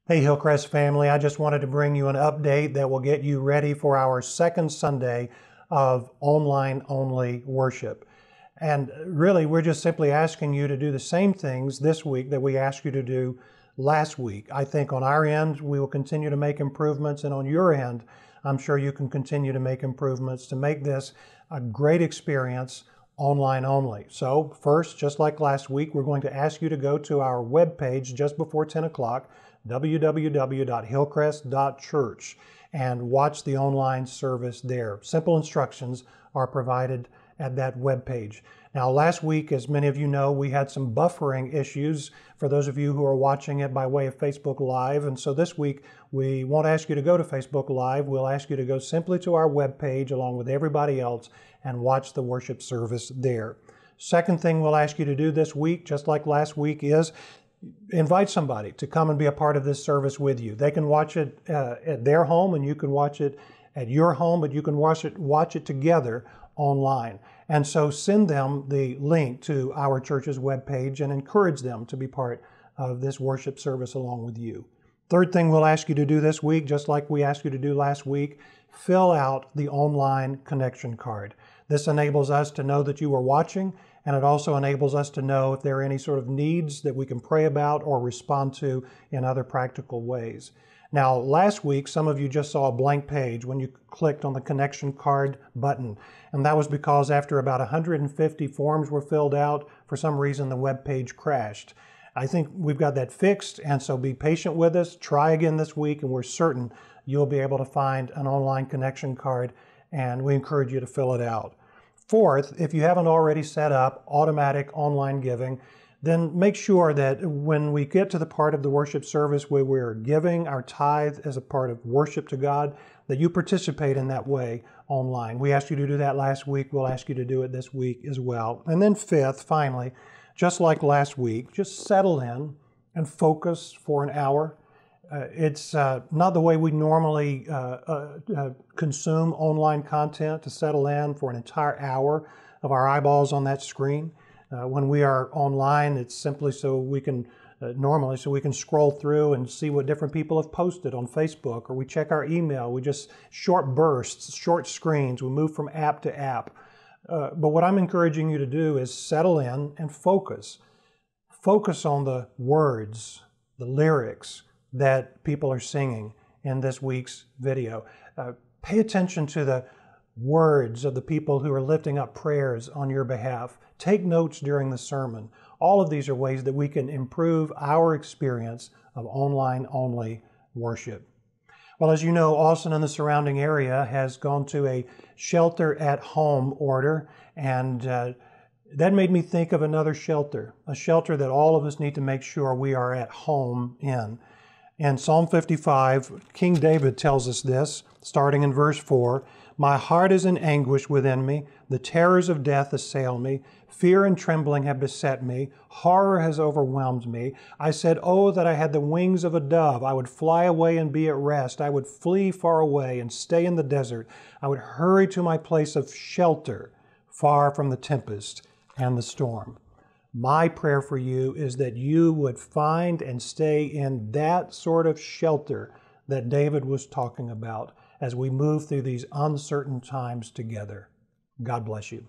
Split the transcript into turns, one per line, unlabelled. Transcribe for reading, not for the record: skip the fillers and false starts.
Hey Hillcrest family, I just wanted to bring you an update that will get you ready for our second Sunday of online-only worship. And really, we're just simply asking you to do the same things this week that we asked you to do last week. I think on our end, we will continue to make improvements, and on your end, I'm sure you can continue to make improvements to make this a great experience online only. So first, just like last week, we're going to ask you to go to our webpage just before 10 o'clock, www.hillcrest.church, and watch the online service there. Simple instructions are provided at that webpage. Now, last week, as many of you know, we had some buffering issues for those of you who are watching it by way of Facebook Live. And so this week, we won't ask you to go to Facebook Live. We'll ask you to go simply to our webpage along with everybody else and watch the worship service there. Second thing we'll ask you to do this week, just like last week, is invite somebody to come and be a part of this service with you. They can watch it at their home, and you can watch it at your home, but you can watch it together online. And so send them the link to our church's webpage and encourage them to be part of this worship service along with you. Third thing we'll ask you to do this week, just like we asked you to do last week, fill out the online connection card. This enables us to know that you are watching, and it also enables us to know if there are any sort of needs that we can pray about or respond to in other practical ways. Now, last week, some of you just saw a blank page when you clicked on the connection card button. And that was because after about 150 forms were filled out, for some reason the web page crashed. I think we've got that fixed, and so be patient with us. Try again this week, and we're certain you'll be able to find an online connection card, and we encourage you to fill it out. Fourth, if you haven't already set up automatic online giving, then make sure that when we get to the part of the worship service where we're giving our tithe as a part of worship to God, that you participate in that way online. We asked you to do that last week. We'll ask you to do it this week as well. And then fifth, finally, just like last week, just settle in and focus for an hour. It's not the way we normally consume online content, to settle in for an entire hour of our eyeballs on that screen. When we are online, it's simply so we can scroll through and see what different people have posted on Facebook, or we check our email. We just short bursts, short screens. We move from app to app. But what I'm encouraging you to do is settle in and focus. Focus on the words, the lyrics that people are singing in this week's video. Pay attention to the words of the people who are lifting up prayers on your behalf. Take notes during the sermon. All of these are ways that we can improve our experience of online-only worship. Well, as you know, Austin and the surrounding area has gone to a shelter-at-home order, and that made me think of another shelter, a shelter that all of us need to make sure we are at home in. In Psalm 55, King David tells us this, starting in verse 4, "My heart is in anguish within me. The terrors of death assail me. Fear and trembling have beset me. Horror has overwhelmed me. I said, oh, that I had the wings of a dove. I would fly away and be at rest. I would flee far away and stay in the desert. I would hurry to my place of shelter, far from the tempest and the storm." My prayer for you is that you would find and stay in that sort of shelter that David was talking about as we move through these uncertain times together. God bless you.